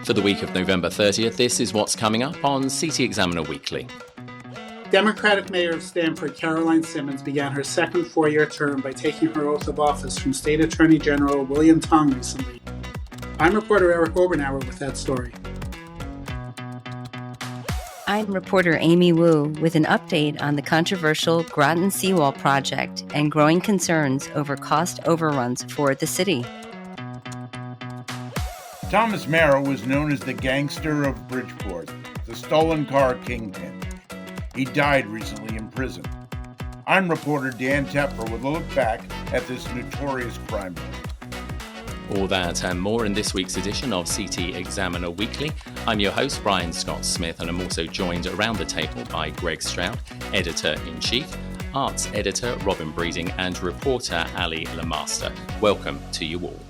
For the week of November 30th, this is what's coming up on CT Examiner Weekly. Democratic Mayor of Stamford, Caroline Simmons, began her second four-year term by taking her oath of office from State Attorney General William Tong recently. I'm reporter Eric Obernauer with that story. I'm reporter Amy Wu with an update on the controversial Groton seawall project and growing concerns over cost overruns for the city. Thomas Merrill was known as the gangster of Bridgeport, the stolen car kingpin. He died recently in prison. I'm reporter Dan Tepfer with a look back at this notorious crime lord. All that and more in this week's edition of CT Examiner Weekly. I'm your host, Brian Scott Smith, and I'm also joined around the table by Greg Stroud, Editor-in-Chief, Arts Editor Robin Breeding, and reporter Ally LeMaster. Welcome to you all.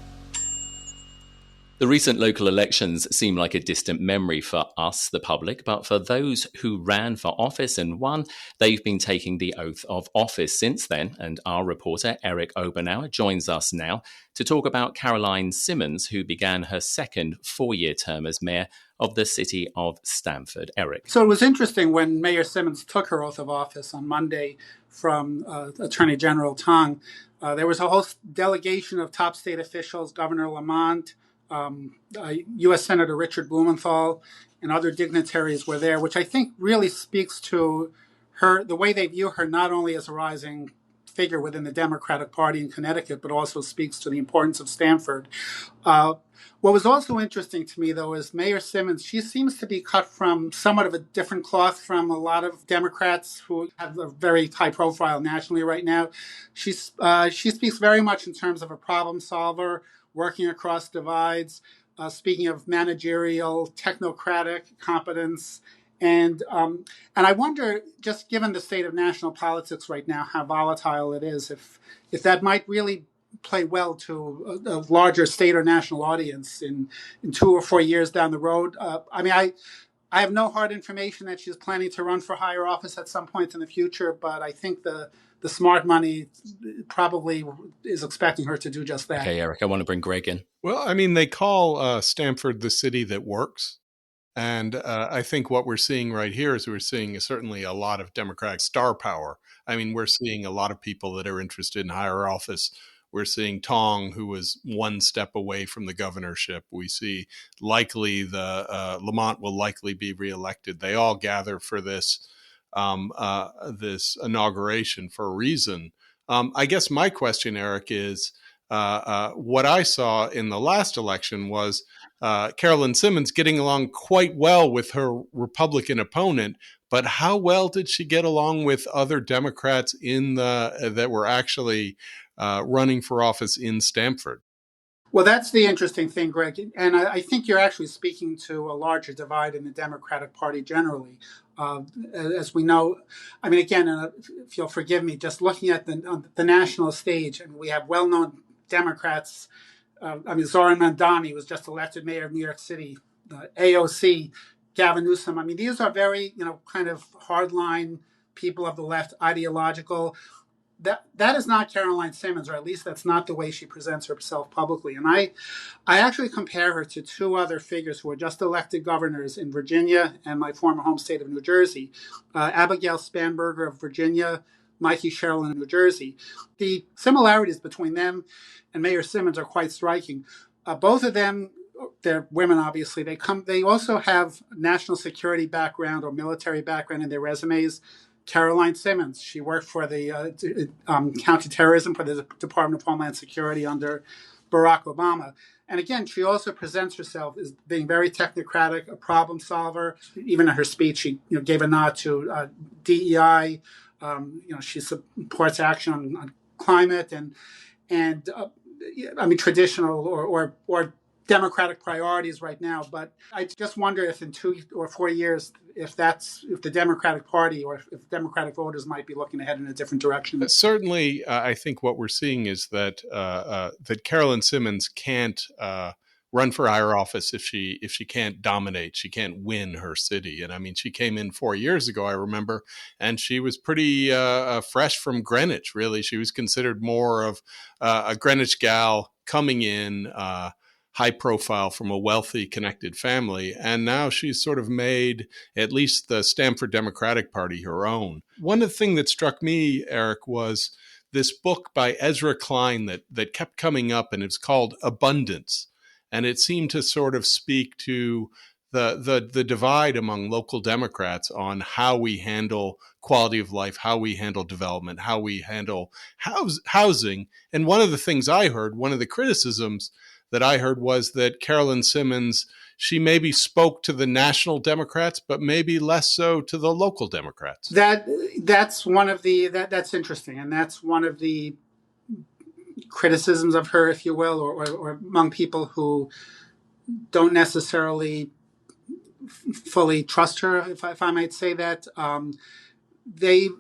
The recent local elections seem like a distant memory for us, the public, but for those who ran for office and won, they've been taking the oath of office since then, and our reporter, Eric Obernauer, joins us now to talk about Caroline Simmons, who began her second four-year term as mayor of the city of Stamford. Eric. So it was interesting when Mayor Simmons took her oath of office on Monday from Attorney General Tong. There was a whole delegation of top state officials, Governor Lamont, U.S. Senator Richard Blumenthal, and other dignitaries were there, which I think really speaks to her, the way they view her, not only as a rising figure within the Democratic Party in Connecticut, but also speaks to the importance of Stamford. What was also interesting to me, though, is Mayor Simmons. She seems to be cut from somewhat of a different cloth from a lot of Democrats who have a very high profile nationally right now. She speaks very much in terms of a problem solver, working across divides, speaking of managerial, technocratic competence. And I wonder, just given the state of national politics right now, how volatile it is, if that might really play well to a larger state or national audience in 2 or 4 years down the road. I have no hard information that she's planning to run for higher office at some point in the future, but I think the smart money probably is expecting her to do just that. Okay, Eric, I want to bring Greg in. Well, I mean, they call Stamford the city that works. And I think what we're seeing right here is we're seeing certainly a lot of Democratic star power. I mean, we're seeing a lot of people that are interested in higher office. We're seeing Tong, who was one step away from the governorship. We see likely Lamont will likely be reelected. They all gather for this inauguration for a reason. I guess my question, Eric, is what I saw in the last election was Caroline Simmons getting along quite well with her Republican opponent, but how well did she get along with other Democrats that were actually running for office in Stamford? Well, that's the interesting thing, Greg. And I think you're actually speaking to a larger divide in the Democratic Party generally. As we know, I mean, again, if you'll forgive me, just looking at the national stage, and we have well-known Democrats. Zoran Mandani was just elected mayor of New York City. AOC, Gavin Newsom. I mean, these are very, kind of hardline people of the left, ideological. That is not Caroline Simmons, or at least that's not the way she presents herself publicly. And I actually compare her to two other figures who were just elected governors in Virginia and my former home state of New Jersey, Abigail Spanberger of Virginia, Mikey Sherrill in New Jersey. The similarities between them and Mayor Simmons are quite striking. Both of them, they're women, obviously. They also have national security background or military background in their resumes. Caroline Simmons, she worked for the counterterrorism for the Department of Homeland Security under Barack Obama. And again, she also presents herself as being very technocratic, a problem solver. Even in her speech, she gave a nod to DEI. She supports action on climate and traditional or Democratic priorities right now. But I just wonder if in 2 or 4 years, if the Democratic Party or if Democratic voters might be looking ahead in a different direction. Certainly, I think what we're seeing is that Caroline Simmons can't run for higher office if she can't dominate, she can't win her city. And I mean, she came in 4 years ago, I remember, and she was pretty fresh from Greenwich, really. She was considered more of a Greenwich gal coming in, high profile from a wealthy, connected family. And now she's sort of made at least the Stamford Democratic Party her own. One of the things that struck me, Eric, was this book by Ezra Klein that kept coming up, and it's called Abundance. And it seemed to sort of speak to the divide among local Democrats on how we handle quality of life, how we handle development, how we handle housing. And one of the things I heard, one of the criticisms that I heard was that Caroline Simmons, she maybe spoke to the national Democrats, but maybe less so to the local Democrats. That's one of the that's interesting, and that's one of the criticisms of her, if you will, or among people who don't necessarily fully trust her, if I might say that. They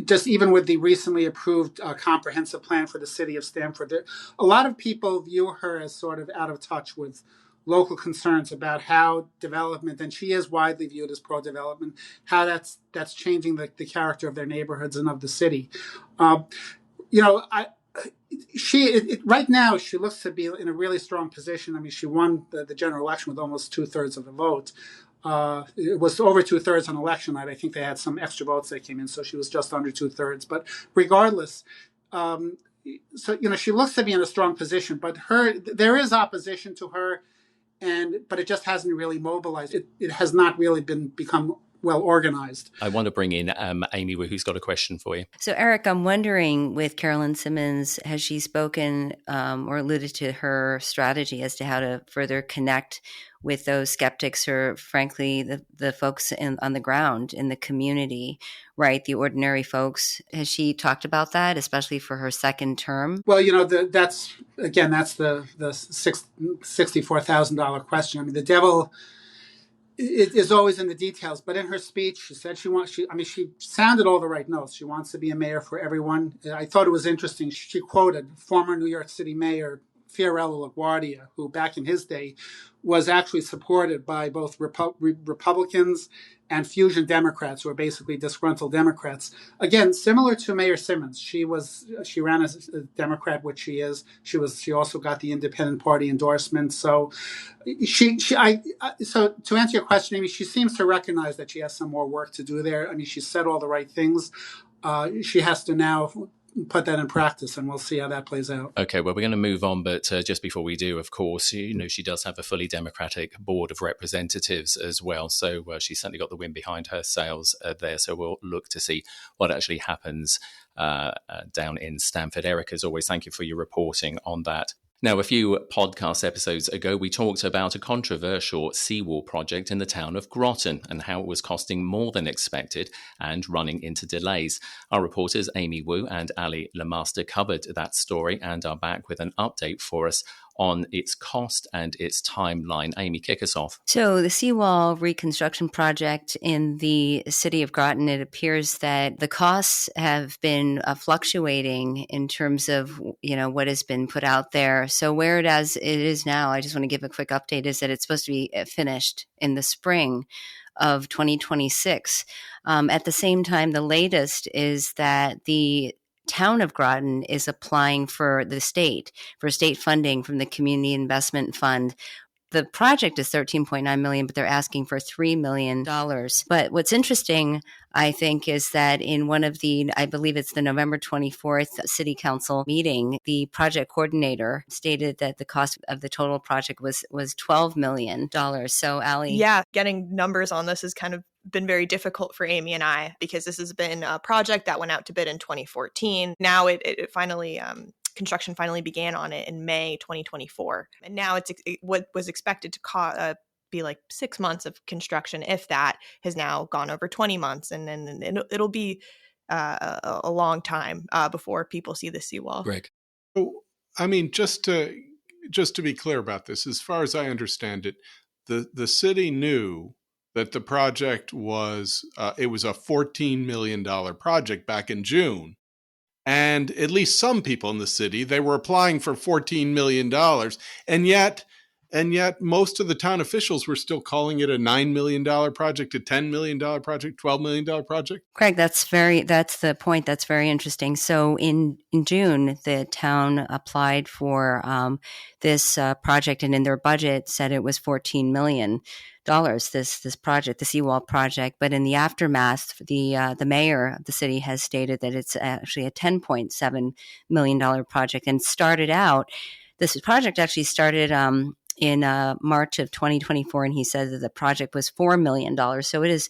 just, even with the recently approved comprehensive plan for the city of Stamford, a lot of people view her as sort of out of touch with local concerns about how development, and she is widely viewed as pro-development, how that's changing the character of their neighborhoods and of the city. Right now, she looks to be in a really strong position. I mean, she won the general election with almost 2/3 of the vote. It was over 2/3 on election night. I think they had some extra votes that came in, so she was just under 2/3. But regardless, she looks to be in a strong position. But there is opposition to her, but it just hasn't really mobilized. It has not really become well organized. I want to bring in Amy, who's got a question for you. So, Eric, I'm wondering, with Caroline Simmons, has she spoken or alluded to her strategy as to how to further connect with those skeptics, or frankly, the folks on the ground in the community, right? The ordinary folks. Has she talked about that, especially for her second term? Well, that's the $64,000 question. I mean, the devil is always in the details. But in her speech, she said she sounded all the right notes. She wants to be a mayor for everyone. I thought it was interesting. She quoted former New York City Mayor Fiorello LaGuardia, who back in his day was actually supported by both Republicans and fusion Democrats, who are basically disgruntled Democrats. Again, similar to Mayor Simmons, she ran as a Democrat, which she is. She also got the Independent Party endorsement. So, so to answer your question, Amy, she seems to recognize that she has some more work to do there. I mean, she said all the right things. She has to now put that in practice, and we'll see how that plays out. Okay, well, we're going to move on, but just before we do, of course, she does have a fully Democratic board of representatives as well, so she's certainly got the wind behind her sails there, so we'll look to see what actually happens down in Stamford. Eric, as always, thank you for your reporting on that. Now, a few podcast episodes ago, we talked about a controversial seawall project in the town of Groton and how it was costing more than expected and running into delays. Our reporters Amy Wu and Ally LeMaster covered that story and are back with an update for us on its cost and its timeline. Amy, kick us off. So the seawall reconstruction project in the city of Groton, it appears that the costs have been fluctuating in terms of, what has been put out there. So where it is now, I just want to give a quick update, is that it's supposed to be finished in the spring of 2026. At the same time, the latest is that the town of Groton is applying for state funding from the Community Investment Fund. The project is $13.9 million, but they're asking for $3 million. But what's interesting, I think, is that in one of I believe it's the November 24th City Council meeting, the project coordinator stated that the cost of the total project was $12 million. So, Ally? Yeah, getting numbers on this has kind of been very difficult for Amy and I, because this has been a project that went out to bid in 2014. Now it finally construction finally began on it in May 2024. And now what was expected to be like 6 months of construction, if that, has now gone over 20 months. And then it'll be a long time before people see the seawall. Greg? I mean, just to be clear about this, as far as I understand it, the city knew that the project was it was a $14 million project back in June. And at least some people in the city, they were applying for $14 million. And yet And yet most of the town officials were still calling it a $9 million project, a $10 million project, $12 million project. Craig, that's the point. That's very interesting. So in June, the town applied for this project, and in their budget said it was $14 million. This project, the seawall project, but in the aftermath, the mayor of the city has stated that it's actually a $10.7 million project, and started out. This project actually started in March of 2024, and he said that the project was $4 million. So it is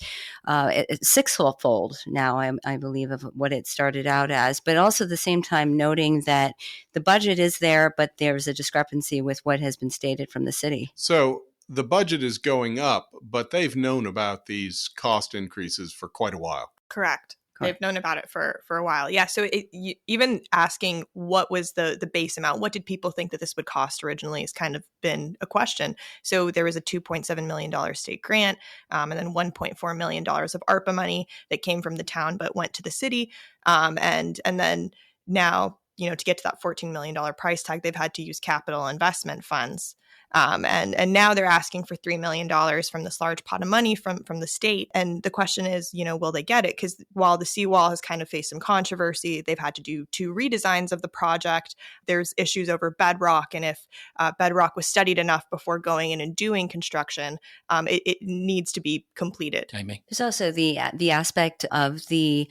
sixfold now, I believe, of what it started out as. But also at the same time noting that the budget is there, but there's a discrepancy with what has been stated from the city. So the budget is going up, but they've known about these cost increases for quite a while. Correct. They've known about it for a while. Yeah. So even asking what was the base amount, what did people think that this would cost originally has kind of been a question. So there was a $2.7 million state grant and then $1.4 million of ARPA money that came from the town but went to the city. And then now, to get to that $14 million price tag, they've had to use capital investment funds. And now they're asking for $3 million from this large pot of money from the state. And the question is, will they get it? Because while the seawall has kind of faced some controversy, they've had to do 2 redesigns of the project. There's issues over bedrock. And if bedrock was studied enough before going in and doing construction, it needs to be completed. Amy. There's also the aspect of the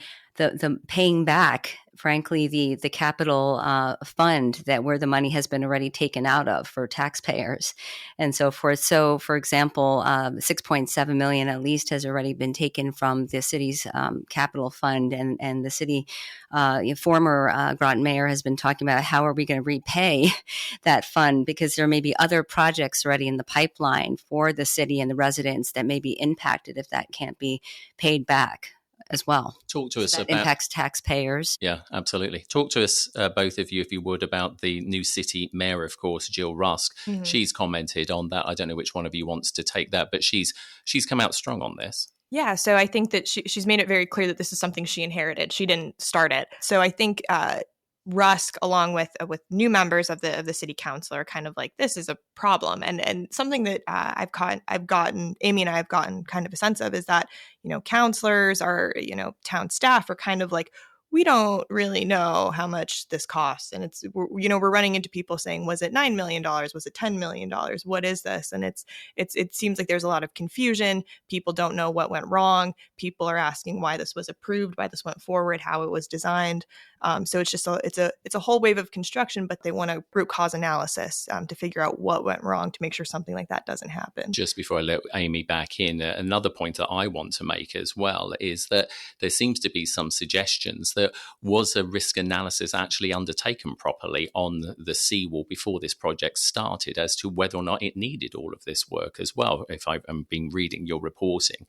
paying back, frankly, the capital fund that where the money has been already taken out of for taxpayers and so forth. So, for example, $6.7 million at least has already been taken from the city's capital fund, and the city former Groton mayor has been talking about how are we going to repay that fund, because there may be other projects already in the pipeline for the city and the residents that may be impacted if that can't be paid back as well. Talk to us that about impacts taxpayers. Yeah, absolutely. Talk to us, both of you, if you would, about the new city mayor, of course, Jill Rusk. Mm-hmm. She's commented on that. I don't know which one of you wants to take that, but she's come out strong on this. Yeah, so I think that she's made it very clear that this is something she inherited. She didn't start it. So I think Rusk, along with new members of the city council, are kind of like, this is a problem, and something that Amy and I have gotten kind of a sense of is that councilors are town staff are kind of like, we don't really know how much this costs, and we're running into people saying, was it $9 million? Was it $10 million? What is this? And it seems like there's a lot of confusion. People don't know what went wrong. People are asking why this was approved, why this went forward, how it was designed. So it's just it's a whole wave of construction, but they want a root cause analysis to figure out what went wrong to make sure something like that doesn't happen. Just before I let Amy back in, another point that I want to make as well is that there seems to be some suggestions that was a risk analysis actually undertaken properly on the seawall before this project started as to whether or not it needed all of this work as well, if I've been reading your reporting.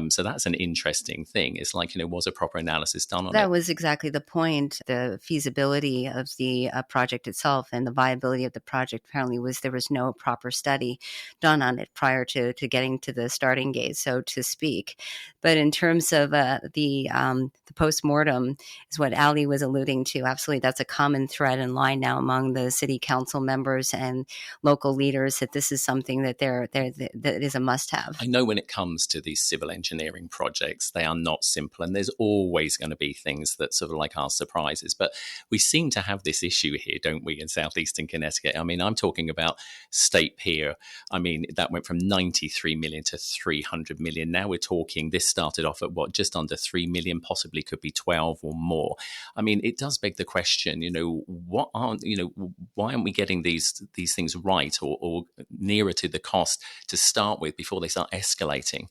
So that's an interesting thing. It's like, was a proper analysis done on it? That was exactly the point. The feasibility of the project itself and the viability of the project apparently there was no proper study done on it prior to getting to the starting gate, so to speak. But in terms of the postmortem is what Ally was alluding to. Absolutely, that's a common thread in line now among the city council members and local leaders, that this is something that that is a must-have. I know when it comes to these civil engineering projects, they are not simple, and there's always going to be things that sort of like are surprises. But we seem to have this issue here, don't we, in southeastern Connecticut? I mean, I'm talking about State Pier. I mean, that went from 93 million to 300 million. Now we're talking, this started off at just under 3 million, possibly could be 12 or more. I mean, it does beg the question, why aren't we getting these things right or nearer to the cost to start with before they start escalating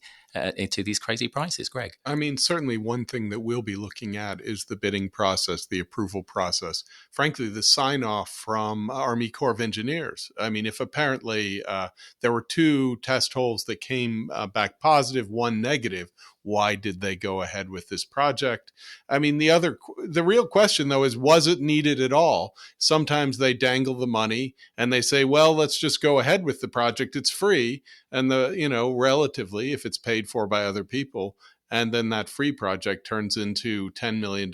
into these crazy prices, Greg? I mean, certainly one thing that we'll be looking at is the bidding process, the approval process. Frankly, the sign-off from Army Corps of Engineers. I mean, if apparently there were 2 test holes that came back positive, 1 negative, why did they go ahead with this project? I mean, the real question, though, is, was it needed at all? Sometimes they dangle the money and they say, well, let's just go ahead with the project. It's free. And relatively, if it's paid for by other people. And then that free project turns into $10 million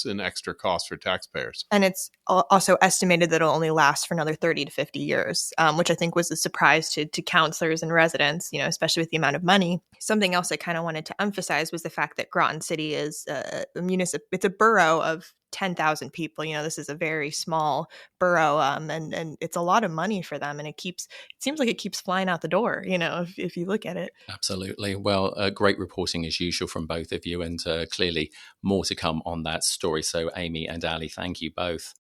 in extra costs for taxpayers. And it's also estimated that it'll only last for another 30 to 50 years, which I think was a surprise to counselors and residents, especially with the amount of money. Something else I kind of wanted to emphasize was the fact that Groton City is it's a borough of 10,000 people. This is a very small borough, and it's a lot of money for them. And it seems like it keeps flying out the door, if you look at it. Absolutely. Well, great reporting as usual from both of you, and clearly more to come on that story. So Amy and Ally, thank you both.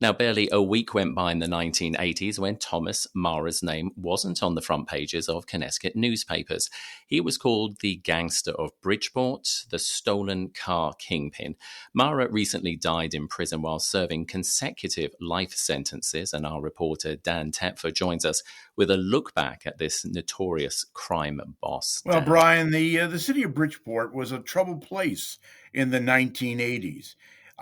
Now, barely a week went by in the 1980s when Thomas Mara's name wasn't on the front pages of Connecticut newspapers. He was called the gangster of Bridgeport, the stolen car kingpin. Mara recently died in prison while serving consecutive life sentences, and our reporter Dan Tepfer joins us with a look back at this notorious crime boss. Well, Dan. Brian, the city of Bridgeport was a troubled place in the 1980s.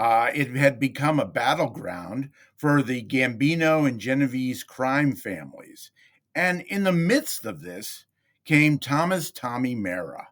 It had become a battleground for the Gambino and Genovese crime families. And in the midst of this came Thomas Tommy Mara.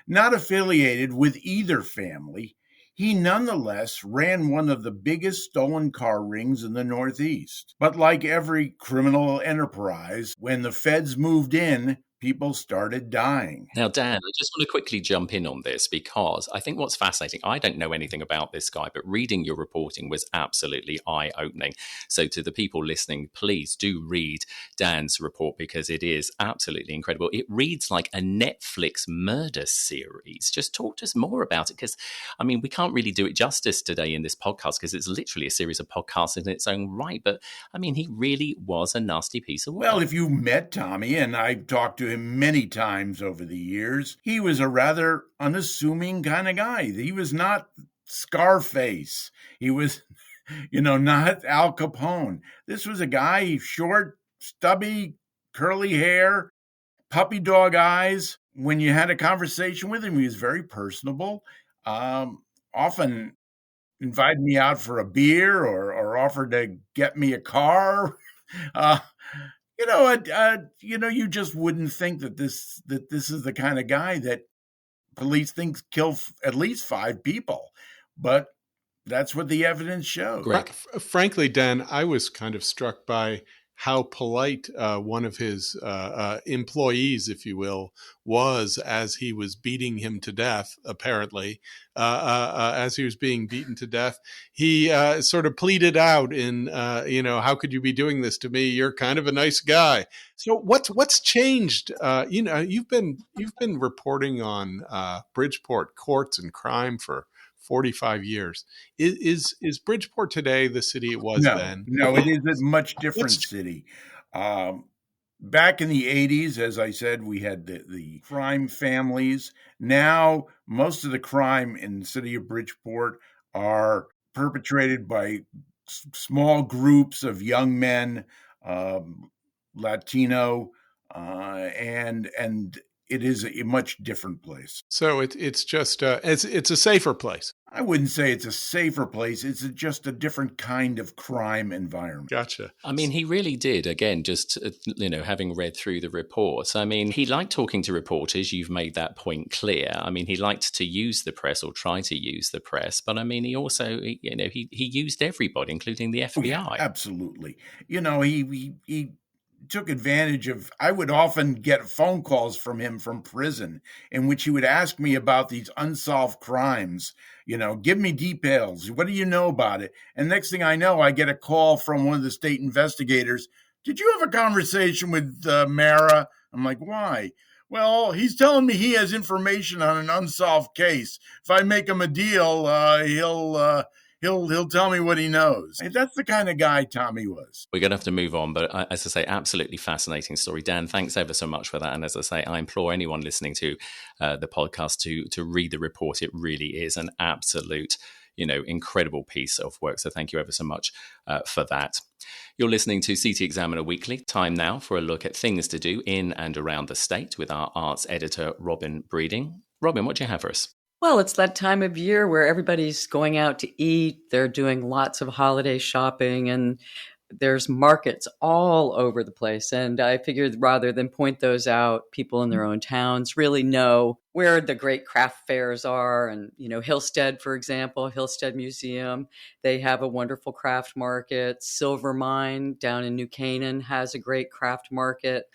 Not affiliated with either family, he nonetheless ran one of the biggest stolen car rings in the Northeast. But like every criminal enterprise, when the feds moved in, people started dying. Now, Dan, I just want to quickly jump in on this because I think what's fascinating, I don't know anything about this guy, but reading your reporting was absolutely eye-opening. So to the people listening, please do read Dan's report because it is absolutely incredible. It reads like a Netflix murder series. Just talk to us more about it because, we can't really do it justice today in this podcast because it's literally a series of podcasts in its own right. But, he really was a nasty piece of work. Well, if you met Tommy, and I've talked to him many times over the years, he was a rather unassuming kind of guy. He was not Scarface. He was, not Al Capone. This was a guy, short, stubby, curly hair, puppy dog eyes. When you had a conversation with him, he was very personable. Often invited me out for a beer or offered to get me a car. You just wouldn't think that this is the kind of guy that police think kill at least 5 people, but that's what the evidence shows. Frankly, Dan, I was kind of struck by how polite one of his employees, if you will, was as he was beating him to death, apparently. As he was being beaten to death, he sort of pleaded out in, how could you be doing this to me? You're kind of a nice guy. So what's changed? You've been reporting on Bridgeport courts and crime for 45 years. Is Bridgeport today the city it was then? No, it is a much different city. Back in the 80s, as I said, we had the crime families. Now, most of the crime in the city of Bridgeport are perpetrated by small groups of young men, Latino, and it is a much different place. So it's just it's a safer place. I wouldn't say it's a safer place. It's just a different kind of crime environment. Gotcha. He really did. Again, just, having read through the reports, he liked talking to reporters. You've made that point clear. He liked to use the press or try to use the press. But he also, he used everybody, including the FBI. Yeah, absolutely. He took advantage of, I would often get phone calls from him from prison in which he would ask me about these unsolved crimes, give me details. What do you know about it? And next thing I know, I get a call from one of the state investigators. Did you have a conversation with Mara? I'm like, why? Well, he's telling me he has information on an unsolved case. If I make him a deal, he'll tell me what he knows. And that's the kind of guy Tommy was. We're going to have to move on, but as I say, absolutely fascinating story. Dan, thanks ever so much for that. And as I say, I implore anyone listening to the podcast to read the report. It really is an absolute, incredible piece of work. So thank you ever so much for that. You're listening to CT Examiner Weekly. Time now for a look at things to do in and around the state with our arts editor, Robin Breeding. Robin, what do you have for us? Well, it's that time of year where everybody's going out to eat. They're doing lots of holiday shopping. And there's markets all over the place. And I figured rather than point those out, people in their own towns really know where the great craft fairs are. And, Hillstead, for example, Hillstead Museum, they have a wonderful craft market. Silver Mine down in New Canaan has a great craft market.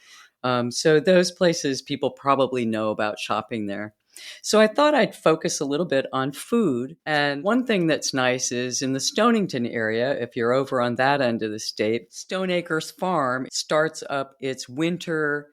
So those places people probably know about shopping there. So I thought I'd focus a little bit on food. And one thing that's nice is in the Stonington area, if you're over on that end of the state, Stone Acres Farm starts up its winter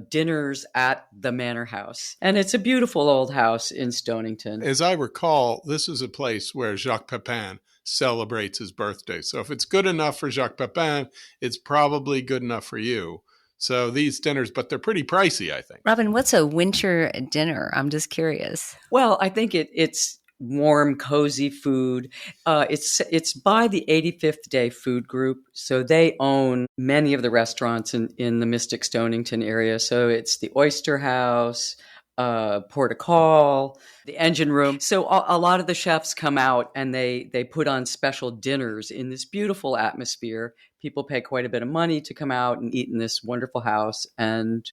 dinners at the Manor House. And it's a beautiful old house in Stonington. As I recall, this is a place where Jacques Pepin celebrates his birthday. So if it's good enough for Jacques Pepin, it's probably good enough for you. So these dinners, but they're pretty pricey, I think. Robin, what's a winter dinner? I'm just curious. Well, I think it's warm, cozy food. It's by the 85th Day Food Group. So they own many of the restaurants in the Mystic Stonington area. So it's the Oyster House, Port of Call, the Engine Room. So a lot of the chefs come out and they put on special dinners in this beautiful atmosphere. People pay quite a bit of money to come out and eat in this wonderful house and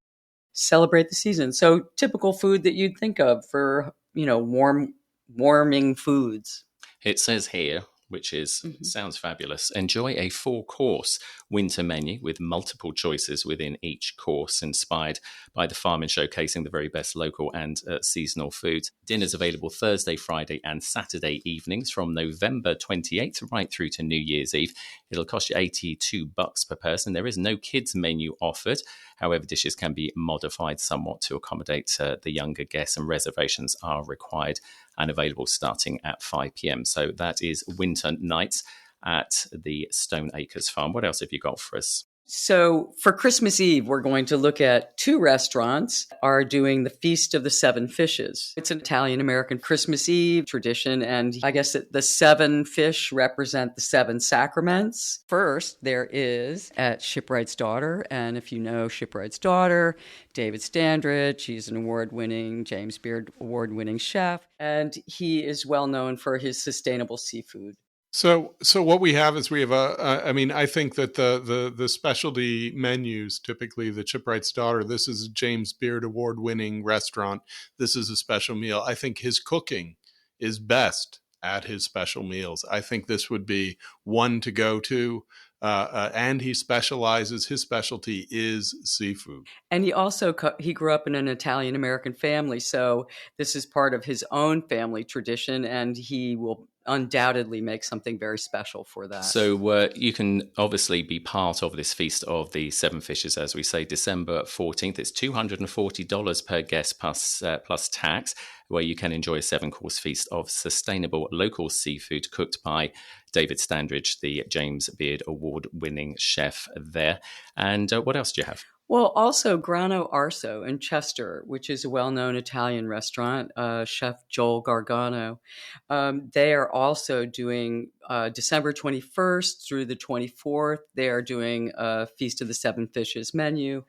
celebrate the season. So typical food that you'd think of for, warming foods. It says here, which is sounds fabulous. Enjoy a 4-course winter menu with multiple choices within each course, inspired by the farm and showcasing the very best local and seasonal foods. Dinners available Thursday, Friday, and Saturday evenings from November 28th right through to New Year's Eve. It'll cost you $82 per person. There is no kids menu offered. However, dishes can be modified somewhat to accommodate the younger guests, and reservations are required and available starting at 5 p.m. So that is winter nights at the Stone Acres Farm. What else have you got for us? So for Christmas Eve, we're going to look at 2 restaurants are doing the Feast of the Seven Fishes. It's an Italian-American Christmas Eve tradition, and I guess the 7 fish represent the 7 sacraments. First, there is at Shipwright's Daughter, and if you know Shipwright's Daughter, David Standridge, he's an award-winning, James Beard award-winning chef, and he is well known for his sustainable seafood. So what we have is I think that the specialty menus, typically the Shipwright's Daughter, this is a James Beard award-winning restaurant. This is a special meal. I think his cooking is best at his special meals. I think this would be one to go to. And he specializes, his specialty is seafood. And he grew up in an Italian-American family, so this is part of his own family tradition, and he will undoubtedly make something very special for that. So you can obviously be part of this Feast of the Seven Fishes, as we say, December 14th. It's $240 per guest plus tax, where you can enjoy a 7-course feast of sustainable local seafood cooked by David Standridge, the James Beard award-winning chef there. And what else do you have? Well, also Grano Arso in Chester, which is a well-known Italian restaurant, Chef Joel Gargano. They are also doing December 21st through the 24th. They are doing a Feast of the Seven Fishes menu.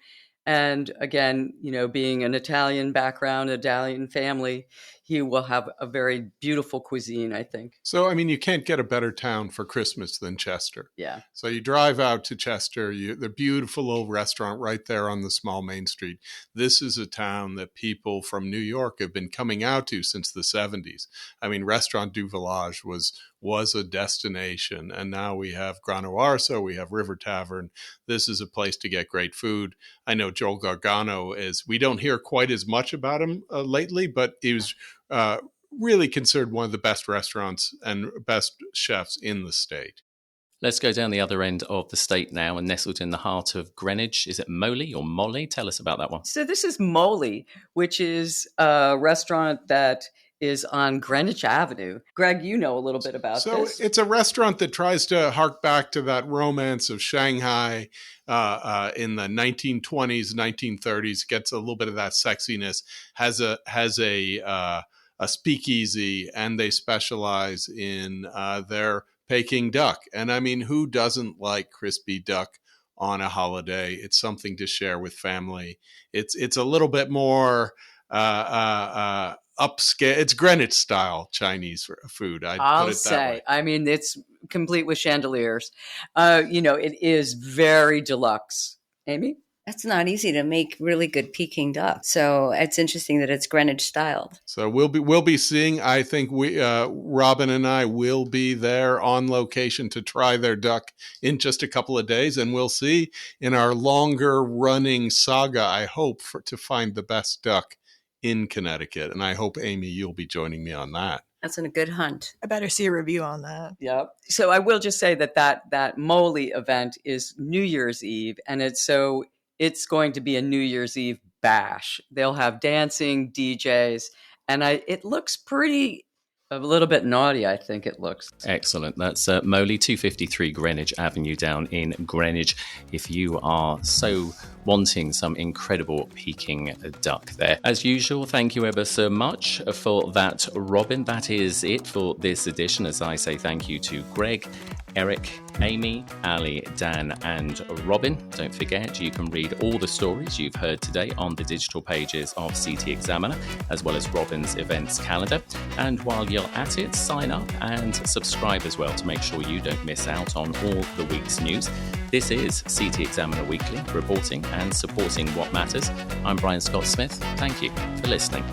And again, being an Italian background, Italian family, he will have a very beautiful cuisine, I think. So, you can't get a better town for Christmas than Chester. Yeah. So you drive out to Chester, the beautiful little restaurant right there on the small main street. This is a town that people from New York have been coming out to since the 70s. Restaurant du Village was a destination, and now we have Grano Arso, we have River Tavern. This is a place to get great food. I know Joel Gargano we don't hear quite as much about him lately, but he was really considered one of the best restaurants and best chefs in the state. Let's go down the other end of the state now and nestled in the heart of Greenwich. Is it Molly or Molly? Tell us about that one. So this is Molly, which is a restaurant that is on Greenwich Avenue. Greg, you know a little bit about this. So it's a restaurant that tries to hark back to that romance of Shanghai in the 1920s, 1930s, gets a little bit of that sexiness, has a speakeasy, and they specialize in their Peking duck. And who doesn't like crispy duck on a holiday? It's something to share with family. It's a little bit more upscale. It's Greenwich style Chinese food. I'll put it that way. It's complete with chandeliers. It is very deluxe. Amy? That's not easy to make really good Peking duck. So it's interesting that it's Greenwich styled. So we'll be seeing. I think Robin and I will be there on location to try their duck in just a couple of days, and we'll see in our longer running saga. I hope to find the best duck in Connecticut, and I hope, Amy, you'll be joining me on that. That's a good hunt. I better see a review on that. Yep. So I will just say that Moly event is New Year's Eve, and it's going to be a New Year's Eve bash. They'll have dancing, DJs, and it looks a little bit naughty, I think it looks. Excellent. That's Moly, 253 Greenwich Avenue down in Greenwich. If you are so wanting some incredible Peking duck there. As usual, thank you ever so much for that, Robin. That is it for this edition. As I say thank you to Greg, Eric, Amy, Ali, Dan, and Robin. Don't forget, you can read all the stories you've heard today on the digital pages of CT Examiner, as well as Robin's events calendar. And while you're at it, sign up and subscribe as well to make sure you don't miss out on all the week's news. This is CT Examiner Weekly, reporting and supporting what matters. I'm Brian Scott Smith. Thank you for listening.